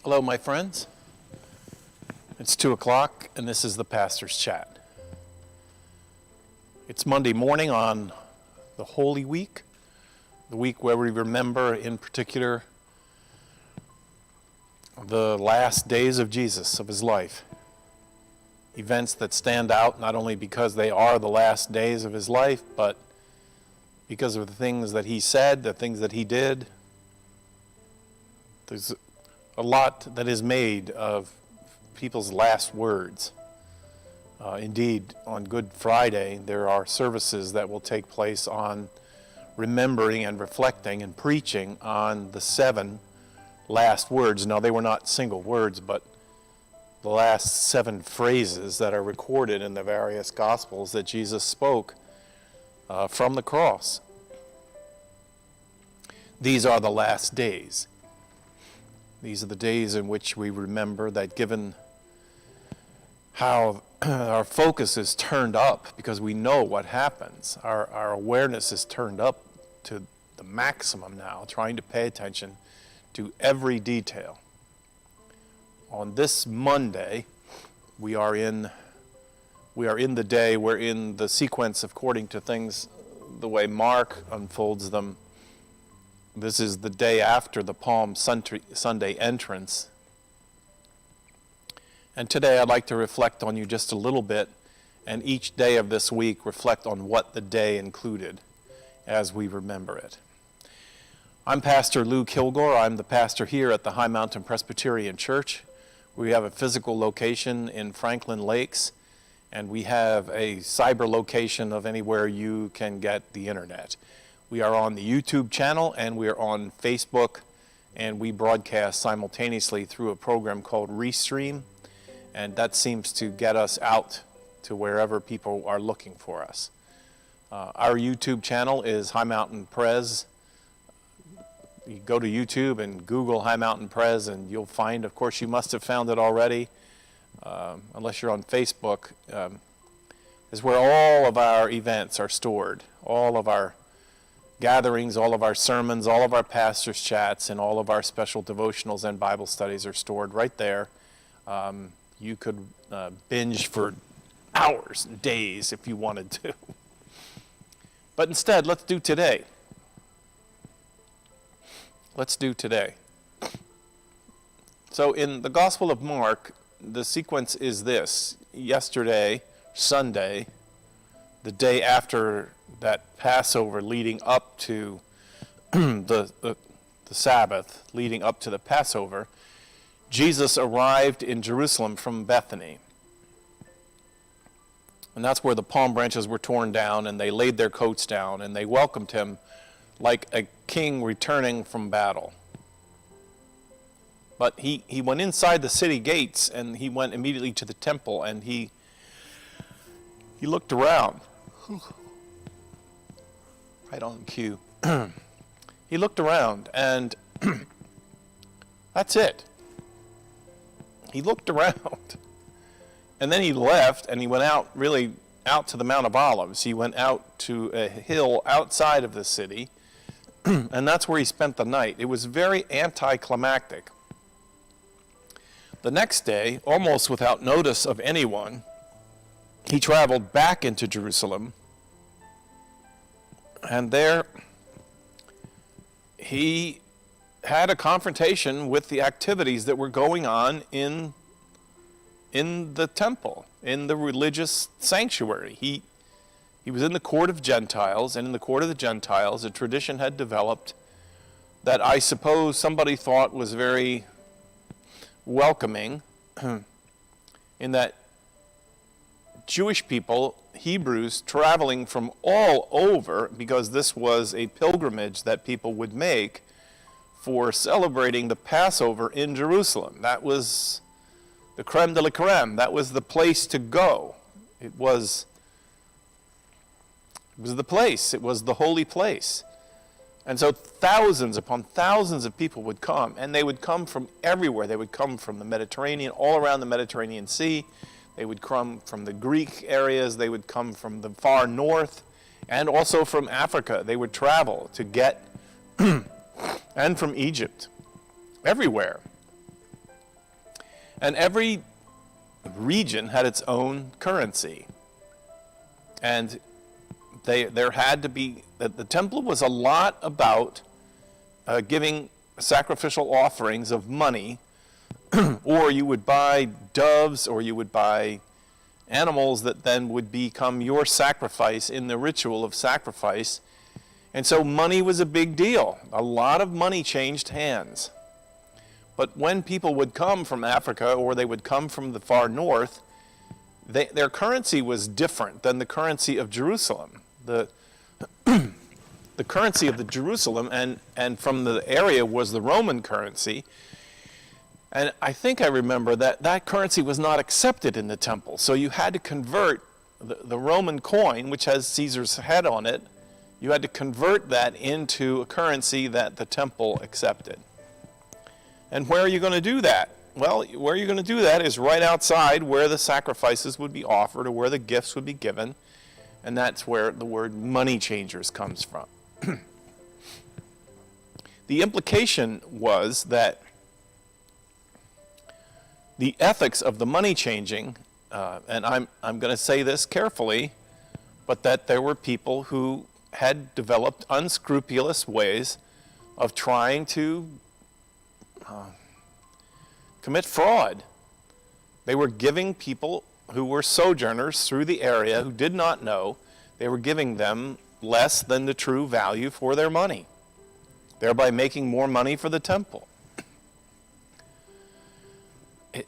Hello, my friends. It's 2 o'clock, and this is the Pastor's Chat. It's Monday morning on the Holy Week, the week where we remember, in particular, the last days of Jesus, of his life. Events that stand out not only because they are the last days of his life, but because of the things that he said, the things that he did. There's a lot that is made of people's last words. Indeed, on Good Friday, there are services that will take place on remembering and reflecting and preaching on the 7 last words. Now, they were not single words, but the last 7 phrases that are recorded in the various Gospels that Jesus spoke from the cross. These are the last days. These are the days in which we remember that, given how our focus is turned up because we know what happens, our awareness is turned up to the maximum now, trying to pay attention to every detail. On this Monday, we are in the day, we're in the sequence according to things, the way Mark unfolds them. This is the day after the Palm Sunday entrance. And today I'd like to reflect on you just a little bit, and each day of this week reflect on what the day included as we remember it. I'm Pastor Lou Kilgore. I'm the pastor here at the High Mountain Presbyterian Church. We have a physical location in Franklin Lakes, and we have a cyber location of anywhere you can get the internet. We are on the YouTube channel, and we are on Facebook, and we broadcast simultaneously through a program called Restream, and that seems to get us out to wherever people are looking for us. Our YouTube channel is High Mountain Pres. You go to YouTube and Google High Mountain Pres, and you'll find, of course, you must have found it already, unless you're on Facebook, is where all of our events are stored, all of our gatherings, all of our sermons, all of our pastors' chats, and all of our special devotionals and Bible studies are stored right there. You could binge for hours and days if you wanted to. But instead, let's do today. Let's do today. So in the Gospel of Mark, the sequence is this. Yesterday, Sunday, the day after that Passover leading up to the Sabbath, leading up to the Passover, Jesus arrived in Jerusalem from Bethany. And that's where the palm branches were torn down, and they laid their coats down, and they welcomed him like a king returning from battle. But he went inside the city gates, and he went immediately to the temple, and he looked around. Right on cue. He looked around, and that's it. He looked around. And then he left, and he went out to the Mount of Olives. He went out to a hill outside of the city, and that's where he spent the night. It was very anticlimactic. The next day, almost without notice of anyone, he traveled back into Jerusalem, and there he had a confrontation with the activities that were going on in the temple, in the religious sanctuary. He was in the court of Gentiles, and in the court of the Gentiles, a tradition had developed that I suppose somebody thought was very welcoming, in that Jewish people, Hebrews, traveling from all over, because this was a pilgrimage that people would make for celebrating the Passover in Jerusalem. That was the creme de la creme. That was the place to go. It was the place. It was the holy place. And so thousands upon thousands of people would come, and they would come from everywhere. They would come from the Mediterranean, all around the Mediterranean Sea. They would come from the Greek areas. They would come from the far north, and also from Africa. They would travel to get, and from Egypt, everywhere. And every region had its own currency. And there had to be, the temple was a lot about giving sacrificial offerings of money, or you would buy doves, or you would buy animals that then would become your sacrifice in the ritual of sacrifice. And so money was a big deal. A lot of money changed hands. But when people would come from Africa, or they would come from the far north, their currency was different than the currency of Jerusalem. The currency of the Jerusalem and from the area was the Roman currency. And I think I remember that currency was not accepted in the temple. So you had to convert the Roman coin, which has Caesar's head on it, you had to convert that into a currency that the temple accepted. And where are you going to do that? Well, where you're going to do that is right outside where the sacrifices would be offered or where the gifts would be given. And that's where the word money changers comes from. The implication was that the ethics of the money changing, and I'm going to say this carefully, but that there were people who had developed unscrupulous ways of trying to commit fraud. They were giving people who were sojourners through the area who did not know, they were giving them less than the true value for their money, thereby making more money for the temple.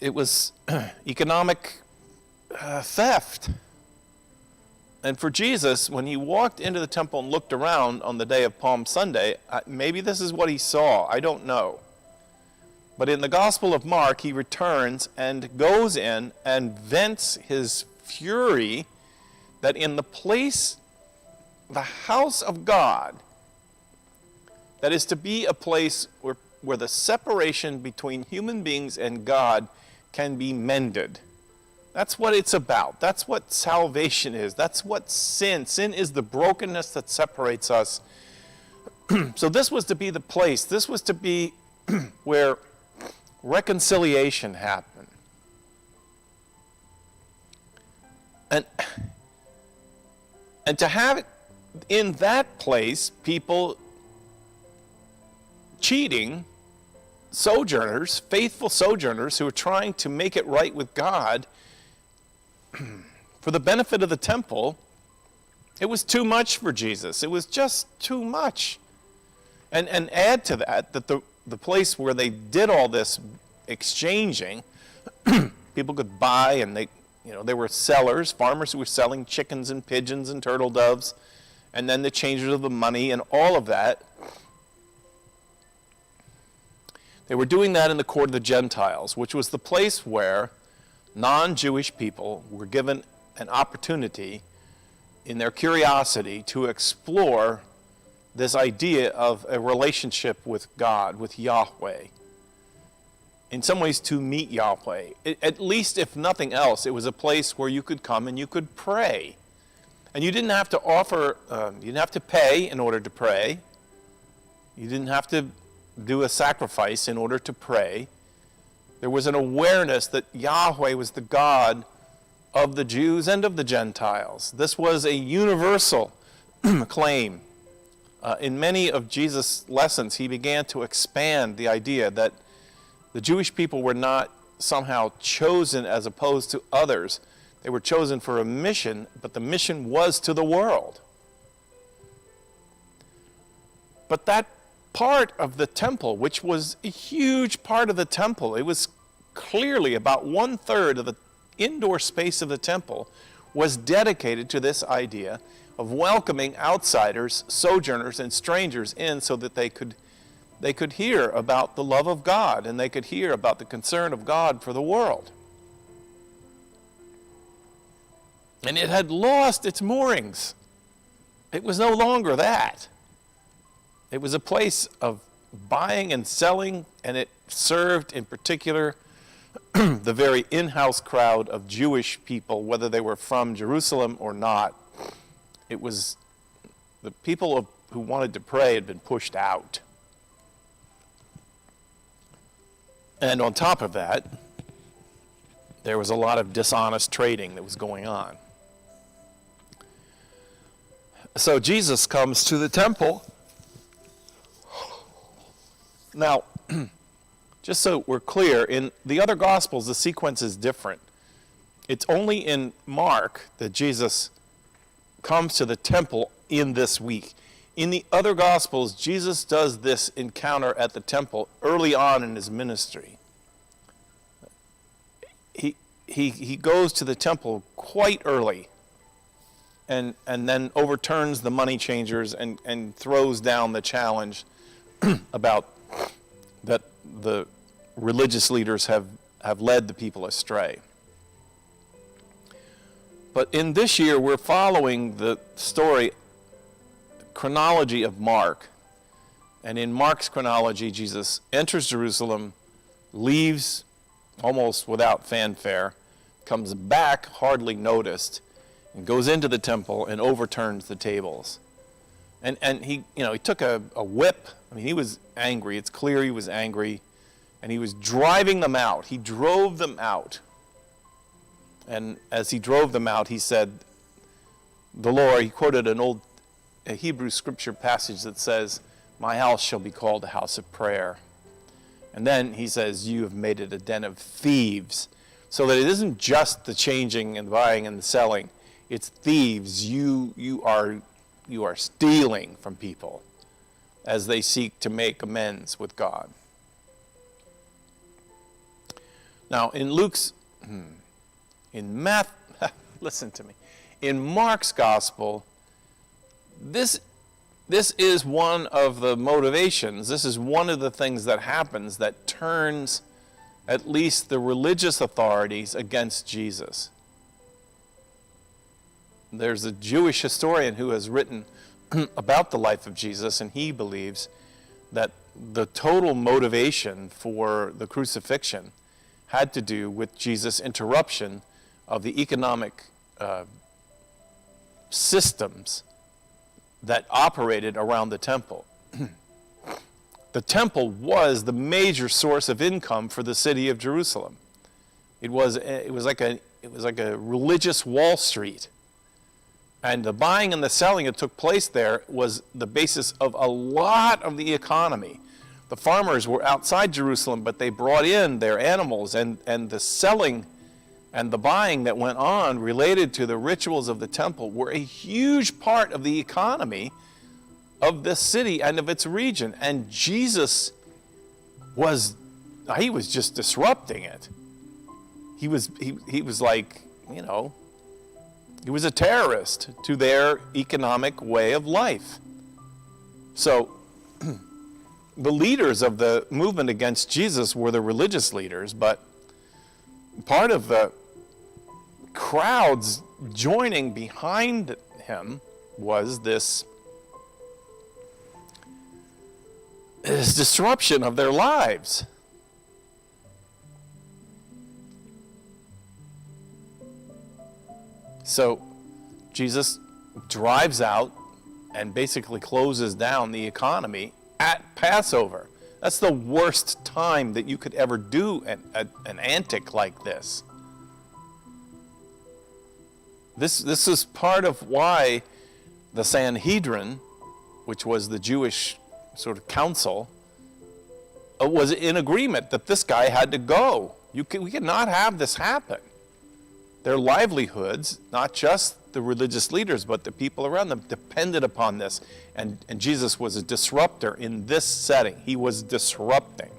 It was economic theft. And for Jesus, when he walked into the temple and looked around on the day of Palm Sunday, maybe this is what he saw, I don't know. But in the Gospel of Mark, he returns and goes in and vents his fury that in the place, the house of God, that is to be a place where the separation between human beings and God can be mended. That's what it's about. That's what salvation is. That's what sin. Sin is the brokenness that separates us. So this was to be the place. This was to be where reconciliation happened. And to have it in that place, people cheating, sojourners, faithful sojourners who are trying to make it right with God for the benefit of the temple, it was too much for Jesus. It was just too much. And add to that the place where they did all this exchanging, people could buy, and they were sellers, farmers who were selling chickens and pigeons and turtle doves, and then the changers of the money and all of that. They were doing that in the court of the Gentiles, which was the place where non-Jewish people were given an opportunity in their curiosity to explore this idea of a relationship with God, with Yahweh. In some ways to meet Yahweh. At least if nothing else, it was a place where you could come and you could pray. And you didn't have to you didn't have to pay in order to pray. You didn't have to do a sacrifice in order to pray. There was an awareness that Yahweh was the God of the Jews and of the Gentiles. This was a universal claim. In many of Jesus' lessons, he began to expand the idea that the Jewish people were not somehow chosen as opposed to others. They were chosen for a mission, but the mission was to the world. But that part of the temple, which was a huge part of the temple, it was clearly about 1/3 of the indoor space of the temple, was dedicated to this idea of welcoming outsiders, sojourners, and strangers in so that they could hear about the love of God and they could hear about the concern of God for the world. And it had lost its moorings. It was no longer that. It was a place of buying and selling, and it served in particular the very in-house crowd of Jewish people, whether they were from Jerusalem or not. It was the people who wanted to pray had been pushed out. And on top of that, There was a lot of dishonest trading that was going on. So Jesus comes to the temple. Now, just so we're clear, in the other Gospels, the sequence is different. It's only in Mark that Jesus comes to the temple in this week. In the other Gospels, Jesus does this encounter at the temple early on in his ministry. He goes to the temple quite early and then overturns the money changers and throws down the challenge about that the religious leaders have led the people astray. But in this year, we're following the story, chronology of Mark. And in Mark's chronology, Jesus enters Jerusalem, leaves almost without fanfare, comes back hardly noticed, and goes into the temple and overturns the tables. And he took a whip. I mean, he was angry. It's clear he was angry. And he was driving them out. He drove them out. And as he drove them out, he said, he quoted a Hebrew scripture passage that says, "My house shall be called a house of prayer." And then he says, "You have made it a den of thieves." So that it isn't just the changing and buying and the selling. It's thieves. You are stealing from people as they seek to make amends with God. Now, listen to me. In Mark's gospel, this is one of the motivations. This is one of the things that happens that turns at least the religious authorities against Jesus. There's a Jewish historian who has written about the life of Jesus, and he believes that the total motivation for the crucifixion had to do with Jesus' interruption of the economic systems that operated around the temple. The temple was the major source of income for the city of Jerusalem. It was like a religious Wall Street. And the buying and the selling that took place there was the basis of a lot of the economy. The farmers were outside Jerusalem, but they brought in their animals, and the selling and the buying that went on related to the rituals of the temple were a huge part of the economy of this city and of its region. And Jesus was just disrupting it. He was like, he was a terrorist to their economic way of life. So the leaders of the movement against Jesus were the religious leaders, but part of the crowds joining behind him was this disruption of their lives. So Jesus drives out and basically closes down the economy at Passover. That's the worst time that you could ever do an antic like this. This is part of why the Sanhedrin, which was the Jewish sort of council, was in agreement that this guy had to go. We could not have this happen. Their livelihoods, not just the religious leaders, but the people around them, depended upon this. And Jesus was a disruptor in this setting. He was disrupting.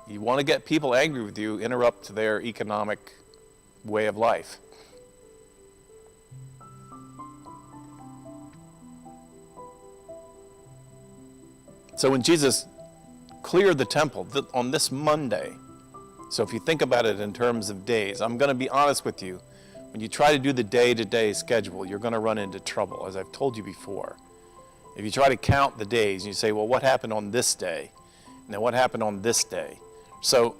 You want to get people angry with you, interrupt their economic way of life. So when Jesus cleared the temple on this Monday, so if you think about it in terms of days, I'm going to be honest with you, when you try to do the day-to-day schedule, you're going to run into trouble, as I've told you before. If you try to count the days, and you say, well, what happened on this day? And then what happened on this day? So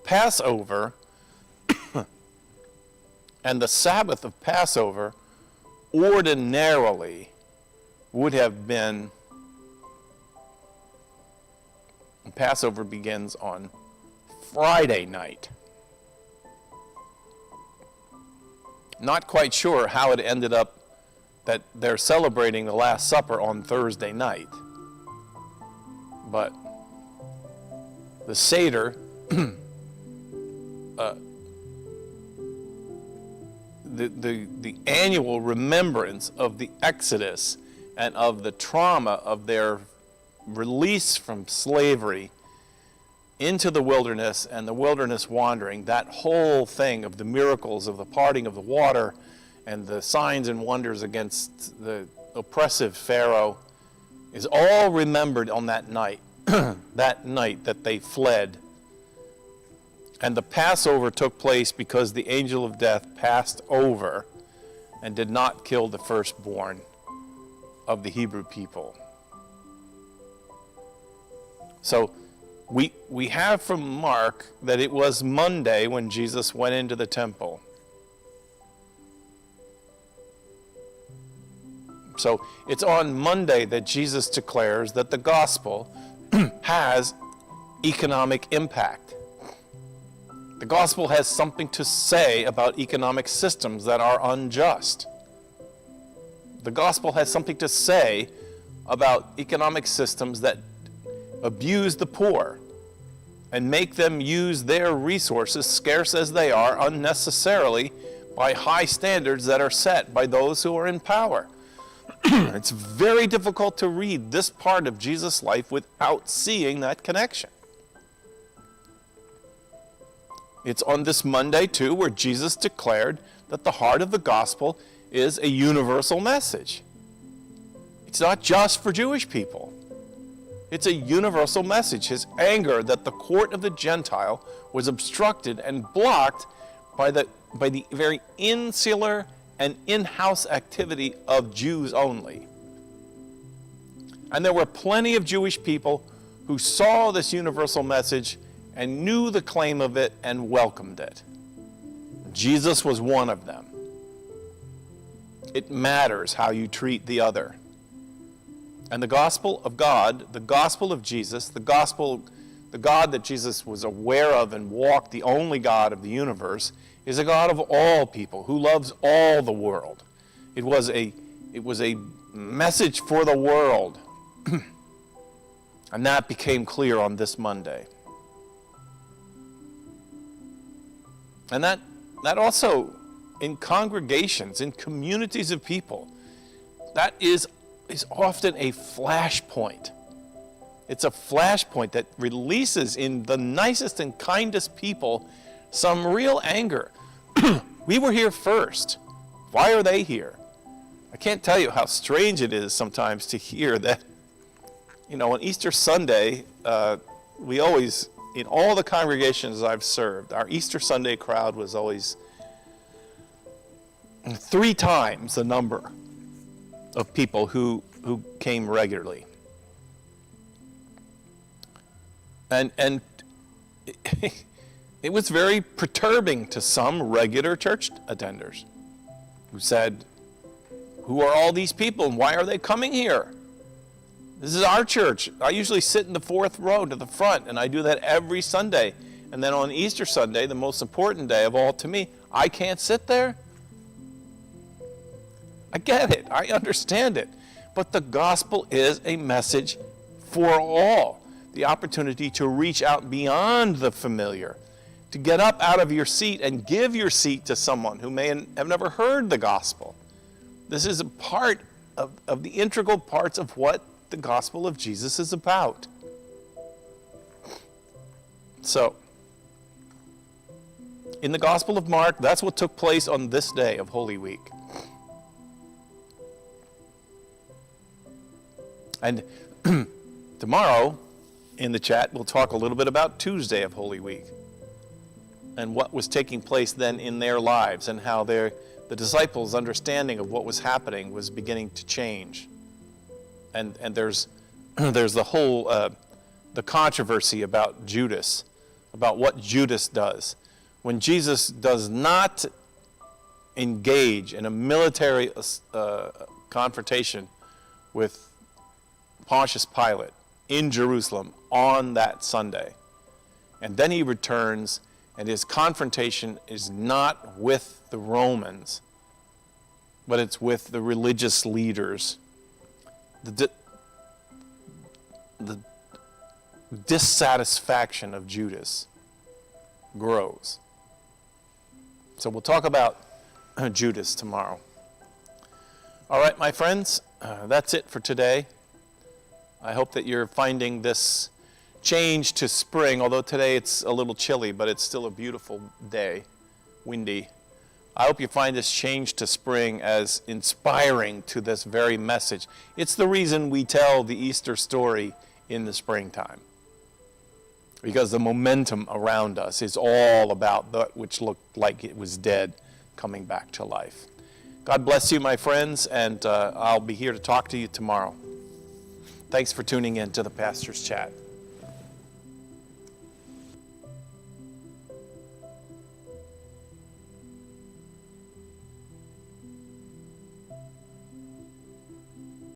Passover and the Sabbath of Passover ordinarily would have been Passover begins on Friday night. Not quite sure how it ended up that they're celebrating the Last Supper on Thursday night. But the Seder, the annual remembrance of the Exodus and of the trauma of their release from slavery into the wilderness and the wilderness wandering, that whole thing of the miracles of the parting of the water and the signs and wonders against the oppressive Pharaoh is all remembered on that night, that night that they fled. And the Passover took place because the angel of death passed over and did not kill the firstborn of the Hebrew people. So we have from Mark that it was Monday when Jesus went into the temple. So it's on Monday that Jesus declares that the gospel has economic impact. The gospel has something to say about economic systems that are unjust. The gospel has something to say about economic systems that abuse the poor and make them use their resources, scarce as they are, unnecessarily by high standards that are set by those who are in power. It's very difficult to read this part of Jesus' life without seeing that connection. It's on this Monday, too, where Jesus declared that the heart of the gospel is a universal message. It's not just for Jewish people. It's a universal message. His anger that the court of the Gentile was obstructed and blocked by the very insular and in-house activity of Jews only. And there were plenty of Jewish people who saw this universal message and knew the claim of it and welcomed it. Jesus was one of them. It matters how you treat the other. And the gospel of God, the gospel of Jesus, the God that Jesus was aware of and walked, the only God of the universe, is a God of all people who loves all the world. It was a message for the world. And that became clear on this Monday. And that also, in congregations, in communities of people, that is often a flashpoint. It's a flashpoint that releases in the nicest and kindest people some real anger. We were here first. Why are they here? I can't tell you how strange it is sometimes to hear that, on Easter Sunday, we always, in all the congregations I've served, our Easter Sunday crowd was always 3 times the number of people who came regularly. And it was very perturbing to some regular church attenders who said, "Who are all these people and why are they coming here? This is our church. I usually sit in the 4th row to the front, and I do that every Sunday. And then on Easter Sunday, the most important day of all to me, I can't sit there?" I get it. I understand it. But the gospel is a message for all. The opportunity to reach out beyond the familiar, to get up out of your seat and give your seat to someone who may have never heard the gospel. This is a part of the integral parts of what the gospel of Jesus is about. So, in the Gospel of Mark, that's what took place on this day of Holy Week. And tomorrow, in the chat, we'll talk a little bit about Tuesday of Holy Week and what was taking place then in their lives and how the disciples' understanding of what was happening was beginning to change. And there's the whole the controversy about Judas, about what Judas does. When Jesus does not engage in a military confrontation with Pontius Pilate, in Jerusalem on that Sunday. And then he returns, and his confrontation is not with the Romans, but it's with the religious leaders. The dissatisfaction of Judas grows. So we'll talk about Judas tomorrow. All right, my friends, that's it for today. I hope that you're finding this change to spring, although today it's a little chilly, but it's still a beautiful day, windy. I hope you find this change to spring as inspiring to this very message. It's the reason we tell the Easter story in the springtime, because the momentum around us is all about that which looked like it was dead coming back to life. God bless you, my friends, and I'll be here to talk to you tomorrow. Thanks for tuning in to the Pastor's Chat.